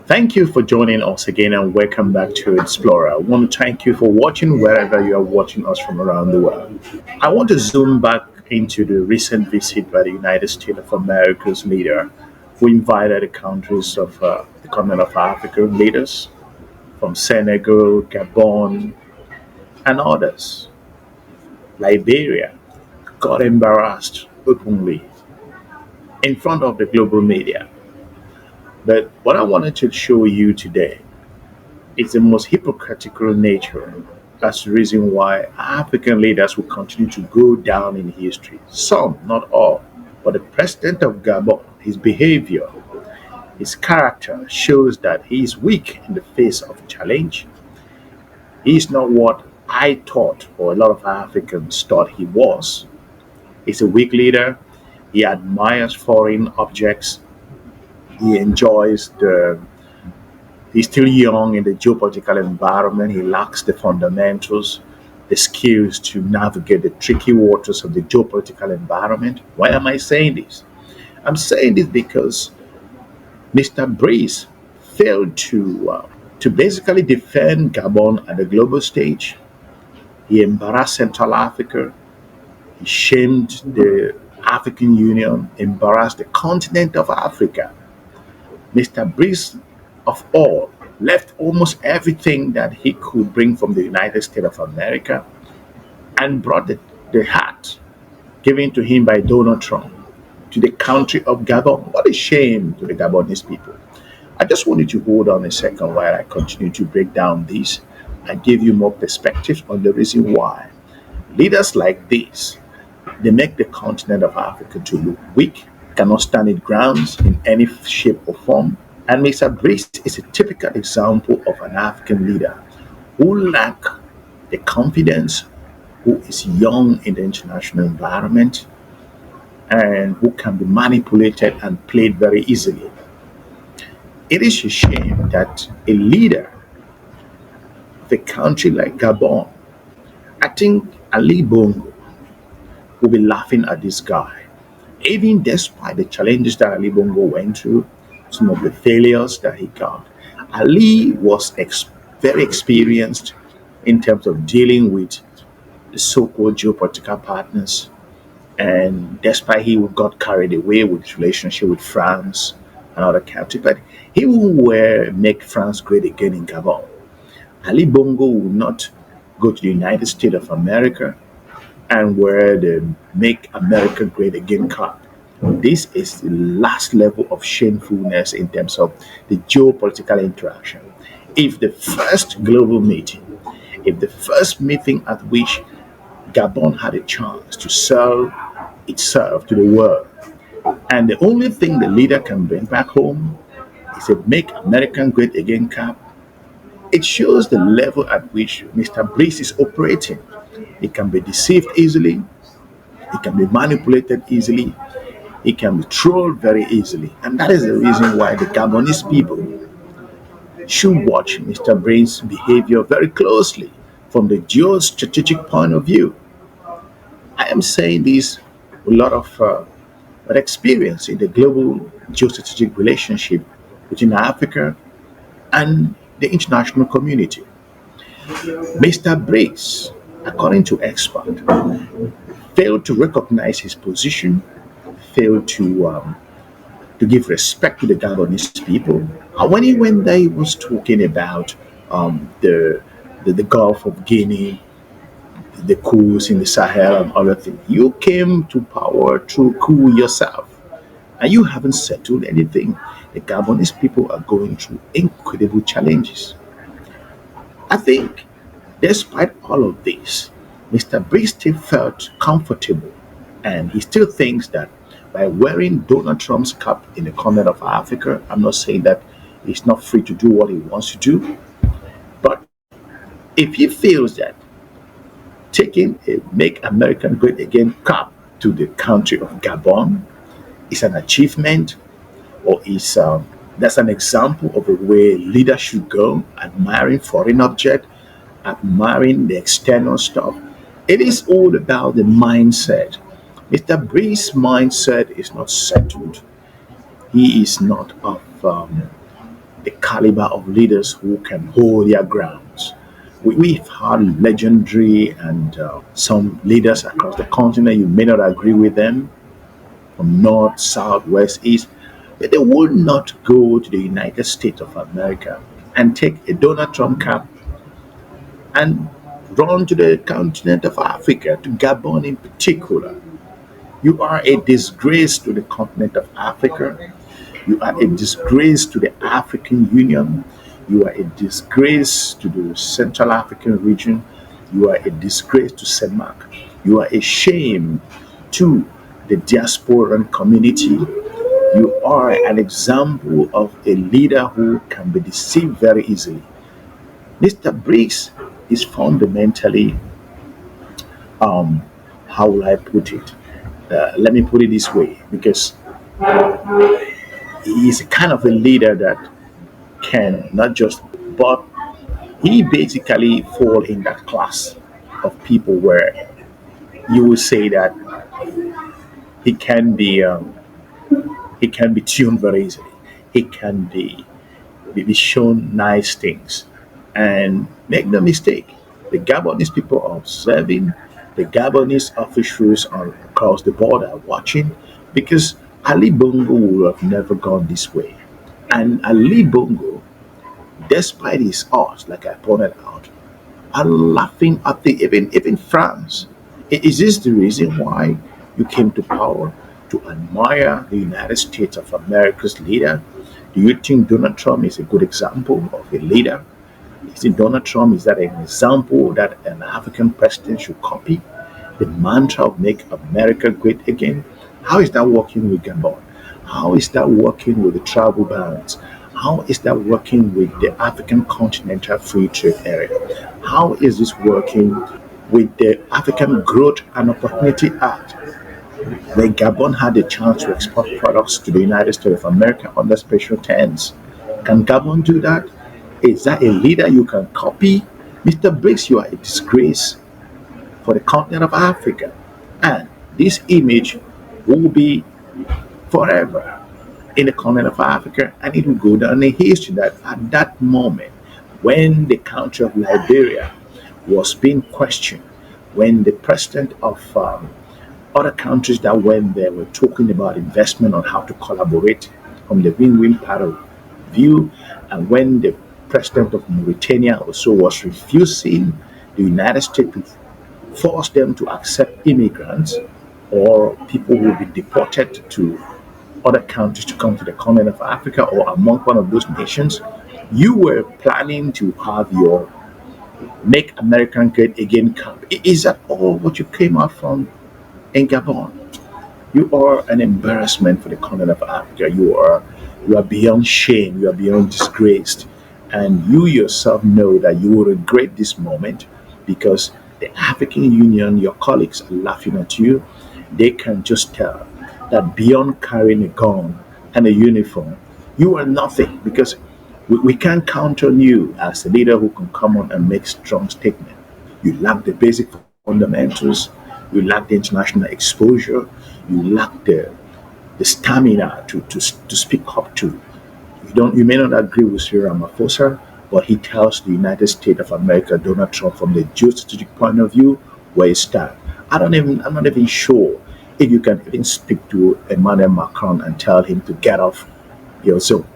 Thank you for joining us again and welcome back to Explorer. I want to thank you for watching wherever you are watching us from around the world. I want to zoom back into the recent visit by the United States of America's leader, who invited the countries of the continent of Africa leaders from Senegal, Gabon, and others. Liberia got embarrassed openly in front of the global media. But what I wanted to show you today is the most hypocritical nature. That's the reason why African leaders will continue to go down in history. Some, not all. But the president of Gabon, his behavior, his character shows that he is weak in the face of challenge. He is not what I thought, or a lot of Africans thought he was. He's a weak leader. He admires foreign objects. He enjoys the He's still young in the geopolitical environment. He lacks the fundamentals, the skills to navigate the tricky waters of the geopolitical environment. Why am I saying this? I'm saying this because Mr. Brice failed to basically defend Gabon at the global stage. He embarrassed Central Africa. He shamed the African Union, embarrassed the continent of Africa. Mr. Brice, of all, left almost everything that he could bring from the United States of America and brought the hat given to him by Donald Trump to the country of Gabon. What a shame to the Gabonese people. I just wanted to hold on a second while I continue to break down this and give you more perspectives on the reason why leaders like this, they make the continent of Africa to look weak, cannot stand its grounds in any shape or form. And Mr. Brice is a typical example of an African leader who lack the confidence, who is young in the international environment, and who can be manipulated and played very easily. It is a shame that a leader of a country like Gabon, I think Ali Bongo, will be laughing at this guy. Even despite the challenges that Ali Bongo went through, some of the failures that he got, Ali was very experienced in terms of dealing with the so-called geopolitical partners. And despite he got carried away with his relationship with France and other countries, but he will make France great again in Gabon. Ali Bongo will not go to the United States of America and wear the Make America Great Again cap. This is the last level of shamefulness in terms of the geopolitical interaction. If the first global meeting, if the first meeting at which Gabon had a chance to sell itself to the world, and the only thing the leader can bring back home is a Make American Great Again cap, it shows the level at which Mr. Brice is operating. He can be deceived easily, he can be manipulated easily, he can be trolled very easily. And that is the reason why the Gabonese people should watch Mr. Brice's behavior very closely from the geostrategic point of view. I am saying this with a lot of experience in the global geostrategic relationship between Africa and the international community. Mr. Brice, according to experts, failed to recognize his position, failed to give respect to the Gabonese people. When he went there, he was talking about the Gulf of Guinea, the coups in the Sahel, and other things. You came to power through coup yourself, and you haven't settled anything. The Gabonese people are going through incredible challenges. I think, despite all of this, Mr. Brice still felt comfortable, and he still thinks that by wearing Donald Trump's cap in the continent of Africa, I'm not saying that he's not free to do what he wants to do, but if he feels that taking a Make American Great Again cap to the country of Gabon is an achievement, or is that's an example of a way leaders should go, admiring foreign object, admiring the external stuff. It is all about the mindset. Mr. Brice's mindset is not settled. He is not of the caliber of leaders who can hold their grounds. We've had legendary and some leaders across the continent. You may not agree with them from north, south, west, east, but they will not go to the United States of America and take a Donald Trump cap and run to the continent of Africa, to Gabon in particular. You are a disgrace to the continent of Africa. You are a disgrace to the African Union. You are a disgrace to the Central African region. You are a disgrace to CEMAC. You are a shame to the diasporan community. You are an example of a leader who can be deceived very easily. Mr. Brice is fundamentally, how will I put it? Let me put it this way, because he is a kind of a leader that can not just, but he basically fall in that class of people where you will say that he can be he can be tuned very easily. He can be shown nice things, and make no mistake, the Gabonese people are observing, the Gabonese officials are across the border watching, because Ali Bongo would have never gone this way. And Ali Bongo, despite his odds, like I pointed out, are laughing at the even France. Is this the reason why you came to power? To admire the United States of America's leader? Do you think Donald Trump is a good example of a leader? Is it Donald Trump? Is that an example that an African president should copy? The mantra of make America great again? How is that working with Gabon? How is that working with the travel bans? How is that working with the African Continental Free Trade Area? How is this working with the African Growth and Opportunity Act, where Gabon had the chance to export products to the United States of America under special terms? Can Gabon do that? Is that a leader you can copy? Mr. Brice, you are a disgrace for the continent of Africa. And this image will be forever in the continent of Africa, and it will go down in history that at that moment, when the country of Liberia was being questioned, when the president of other countries that went there were talking about investment on how to collaborate from the win-win part of view, and when the president of Mauritania also was refusing the United States to force them to accept immigrants or people who will be deported to other countries to come to the continent of Africa or among one of those nations, you were planning to have your Make American Great Again camp. Is that all what you came out from in Gabon? You are an embarrassment for the continent of Africa. You are beyond shame. You are beyond disgraced. And you yourself know that you will regret this moment, because the African Union, your colleagues, are laughing at you. They can just tell that beyond carrying a gun and a uniform, you are nothing, because we can't count on you as a leader who can come on and make strong statements. You lack the basic fundamentals, you lack the international exposure, you lack the stamina to speak up to. You may not agree with Cyril Ramaphosa, but he tells the United States of America, Donald Trump, from the geostrategic point of view, where he stands. I'm not even sure if you can even speak to Emmanuel Macron and tell him to get off your zone,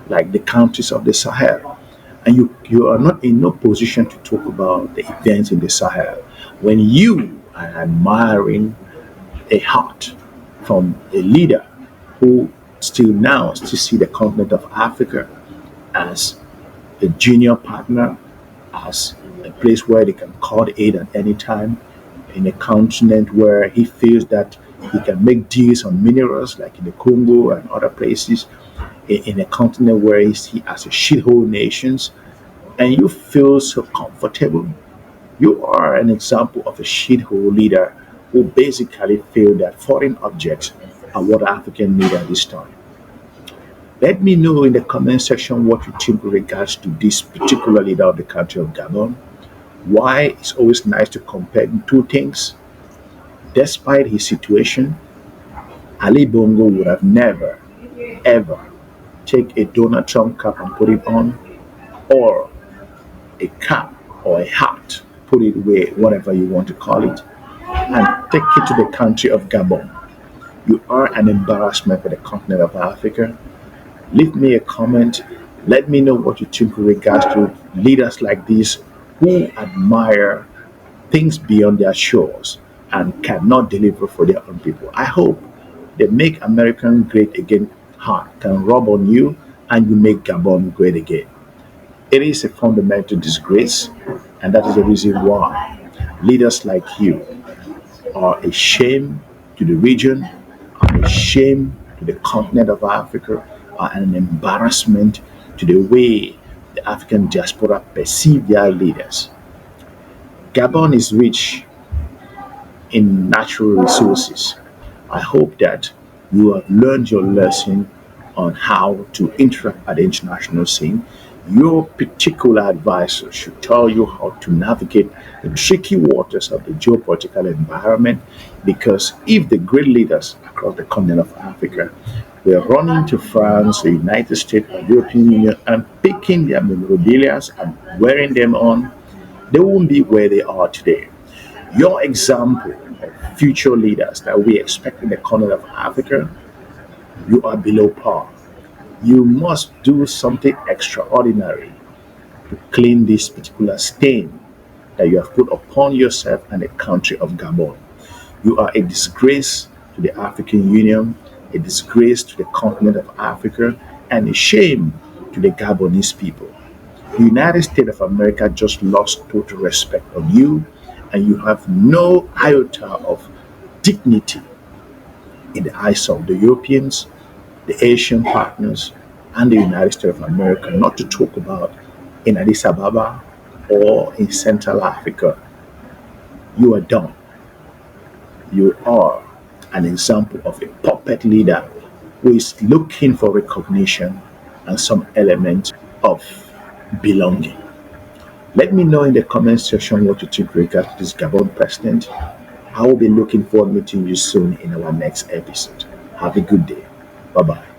like the countries of the Sahel. And you are not in no position to talk about the events in the Sahel when you are admiring a heart from a leader who still see the continent of Africa as a junior partner, as a place where they can call aid at any time, in a continent where he feels that he can make deals on minerals like in the Congo and other places, in a continent where he sees as a shithole nations, and you feel so comfortable. You are an example of a shithole leader who basically feel that foreign objects are what African need at this time. Let me know in the comment section what you think with regards to this particular leader of the country of Gabon. Why it's always nice to compare two things. Despite his situation, Ali Bongo would have never, ever take a Donald Trump cap and put it on, or a cap or a hat, put it where, whatever you want to call it, and take it to the country of Gabon. You are an embarrassment for the continent of Africa. Leave me a comment. Let me know what you think with regards to leaders like this who admire things beyond their shores and cannot deliver for their own people. I hope they make American great again hard, can rub on you, and you make Gabon great again. It is a fundamental disgrace, and that is the reason why leaders like you are a shame to the region, are a shame to the continent of Africa, are an embarrassment to the way the African diaspora perceive their leaders. Gabon is rich in natural resources. I hope that you have learned your lesson on how to interact at the international scene. Your particular advisor should tell you how to navigate the tricky waters of the geopolitical environment, because if the great leaders across the continent of Africa were running to France, the United States, or European Union and picking their memorabilia and wearing them on, they won't be where they are today. Your example of future leaders that we expect in the continent of Africa, you are below par. You must do something extraordinary to clean this particular stain that you have put upon yourself and the country of Gabon. You are a disgrace to the African Union, a disgrace to the continent of Africa, and a shame to the Gabonese people. The United States of America just lost total respect on you, and you have no iota of dignity in the eyes of the Europeans, the Asian partners, and the United States of America, not to talk about in Addis Ababa or in Central Africa. You are done. You are an example of a puppet leader who is looking for recognition and some element of belonging. Let me know in the comment section what you think regarding this Gabon president. I will be looking forward to meeting you soon in our next episode. Have a good day. Bye bye.